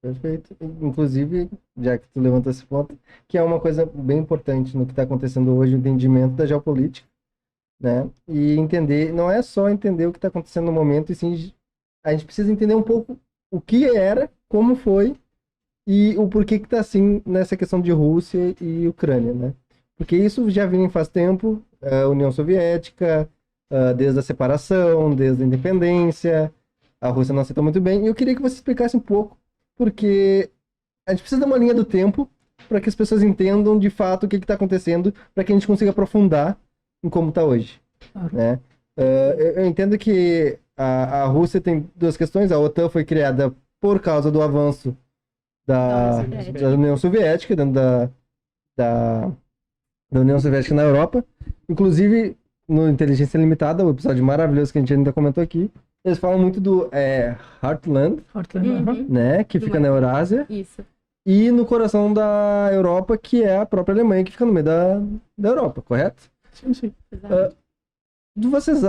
Perfeito. Inclusive, já que tu levantou esse ponto, que é uma coisa bem importante no que está acontecendo hoje, o entendimento da geopolítica, né? E entender, não é só entender o que está acontecendo no momento, e sim a gente precisa entender um pouco o que era, como foi e o porquê que está assim nessa questão de Rússia e Ucrânia, né? Porque isso já vinha faz tempo, a União Soviética, desde a separação, desde a independência, a Rússia não aceitou muito bem, e eu queria que você explicasse um pouco, porque a gente precisa de uma linha do tempo para que as pessoas entendam de fato o que está acontecendo, para que a gente consiga aprofundar em como está hoje, Claro. né? Eu entendo que a Rússia tem duas questões. A OTAN foi criada por causa do avanço da União Soviética, dentro da, da União Soviética na Europa. Inclusive, no Inteligência Limitada, o episódio maravilhoso que a gente ainda comentou aqui, eles falam muito do Heartland, Uhum. né, que fica na Eurásia, Isso. e no coração da Europa, que é a própria Alemanha, que fica no meio da Europa, correto? Sim. Exato. Vocês,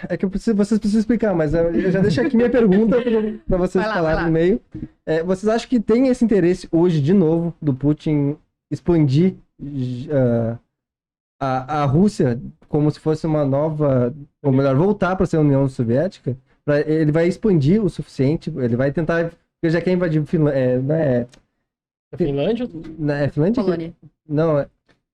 é que vocês precisam explicar, mas eu já deixo aqui minha pergunta para vocês Vai lá, falarem vai lá. no meio. Vocês acham que tem esse interesse hoje, de novo, do Putin expandir a Rússia como se fosse uma nova, ou melhor, voltar para ser a União Soviética? Ele vai expandir o suficiente, ele vai tentar, porque já quer invadir A Finlândia? É Finlândia? Polônia. Não,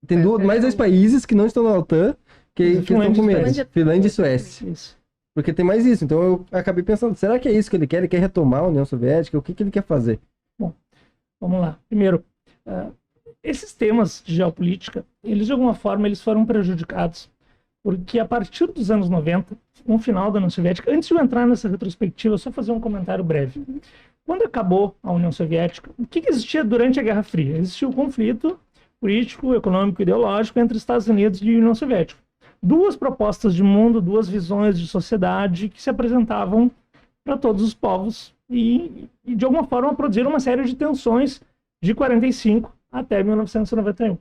tem mais dois países que não estão na OTAN que estão com medo. Finlândia e Suécia. Isso. Porque tem mais isso. Então eu acabei pensando, será que é isso que ele quer? Ele quer retomar a União Soviética? O que ele quer fazer? Bom, vamos lá. Primeiro, esses temas de geopolítica, eles de alguma forma eles foram prejudicados porque a partir dos anos 90, com o final da União Soviética, antes de eu entrar nessa retrospectiva, só fazer um comentário breve. Quando acabou a União Soviética, o que existia durante a Guerra Fria? Existia o conflito político, econômico e ideológico entre Estados Unidos e União Soviética. Duas propostas de mundo, duas visões de sociedade que se apresentavam para todos os povos e, de alguma forma, produziram uma série de tensões de 45 até 1991.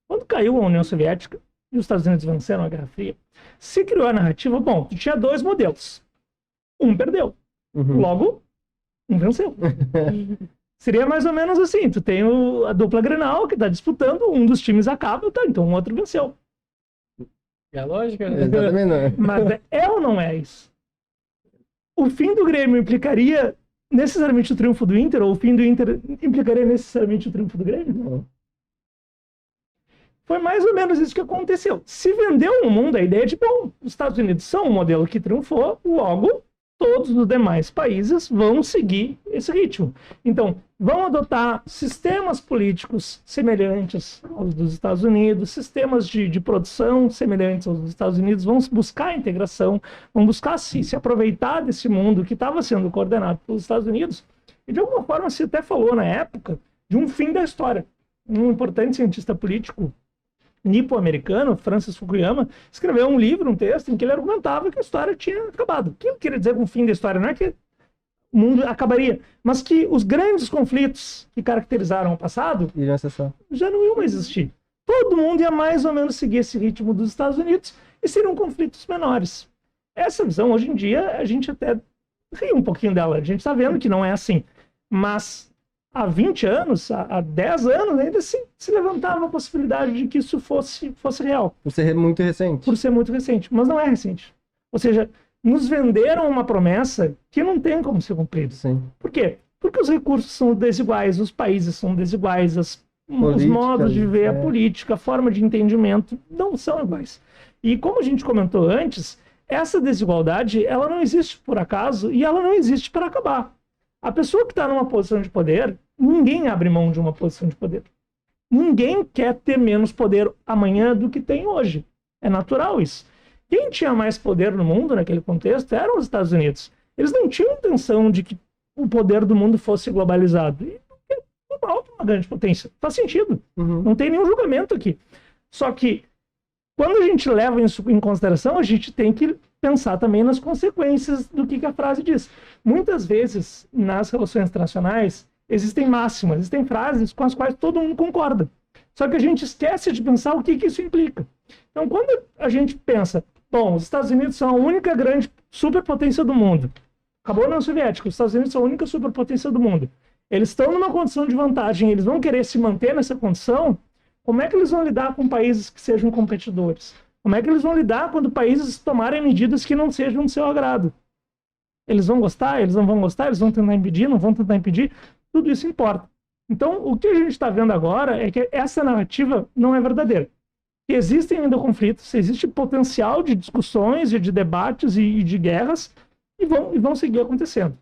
Quando caiu a União Soviética e os Estados Unidos venceram a Guerra Fria, se criou a narrativa, bom, tinha dois modelos. Um perdeu. Logo, um venceu. Seria mais ou menos assim, tu tem a dupla Grenal que está disputando, um dos times acaba, tá, então o outro venceu. É a lógica? Exatamente não. Mas é ou não é isso? O fim do Grêmio implicaria necessariamente o triunfo do Inter, ou o fim do Inter implicaria necessariamente o triunfo do Grêmio? Não. Foi mais ou menos isso que aconteceu. Se vendeu no mundo a ideia de, bom, os Estados Unidos são um modelo que triunfou, logo todos os demais países vão seguir esse ritmo. Então, vão adotar sistemas políticos semelhantes aos dos Estados Unidos, sistemas de produção semelhantes aos dos Estados Unidos, vão buscar a integração, vão buscar se aproveitar desse mundo que estava sendo coordenado pelos Estados Unidos. E, de alguma forma, se até falou na época de um fim da história. Um importante cientista político nipo-americano, Francis Fukuyama, escreveu um livro, um texto, em que ele argumentava que a história tinha acabado. O que ele queria dizer com o fim da história? Não é que o mundo acabaria, mas que os grandes conflitos que caracterizaram o passado já não iam mais existir. Todo mundo ia mais ou menos seguir esse ritmo dos Estados Unidos e seriam conflitos menores. Essa visão, hoje em dia, a gente até ri um pouquinho dela. A gente está vendo que não é assim. Mas há 20 anos, há 10 anos, ainda se levantava a possibilidade de que isso fosse real. Por ser muito recente. Por ser muito recente. Mas não é recente. Ou seja, nos venderam uma promessa que não tem como ser cumprida. Sim. Por quê? Porque os recursos são desiguais, os países são desiguais, os modos de ver a política, a forma de entendimento não são iguais. E como a gente comentou antes, essa desigualdade ela não existe por acaso e ela não existe para acabar. A pessoa que está numa posição de poder, ninguém abre mão de uma posição de poder. Ninguém quer ter menos poder amanhã do que tem hoje. É natural isso. Quem tinha mais poder no mundo naquele contexto eram os Estados Unidos. Eles não tinham intenção de que o poder do mundo fosse globalizado. E uma grande potência. Faz sentido. Não tem nenhum julgamento aqui. Só que, quando a gente leva isso em consideração, a gente tem que pensar também nas consequências do que a frase diz. Muitas vezes, nas relações internacionais, existem máximas, existem frases com as quais todo mundo concorda. Só que a gente esquece de pensar o que isso implica. Então, quando a gente pensa, bom, os Estados Unidos são a única grande superpotência do mundo. Acabou a União Soviética, os Estados Unidos são a única superpotência do mundo. eles estão numa condição de vantagem, eles vão querer se manter nessa condição, como é que eles vão lidar com países que sejam competidores? Como é que eles vão lidar quando países tomarem medidas que não sejam do seu agrado? Eles vão gostar? Eles não vão gostar? Eles vão tentar impedir? Não vão tentar impedir? Tudo isso importa. Então, o que a gente está vendo agora é que essa narrativa não é verdadeira. Que existem ainda conflitos, existe potencial de discussões, de debates e de guerras, e vão seguir acontecendo.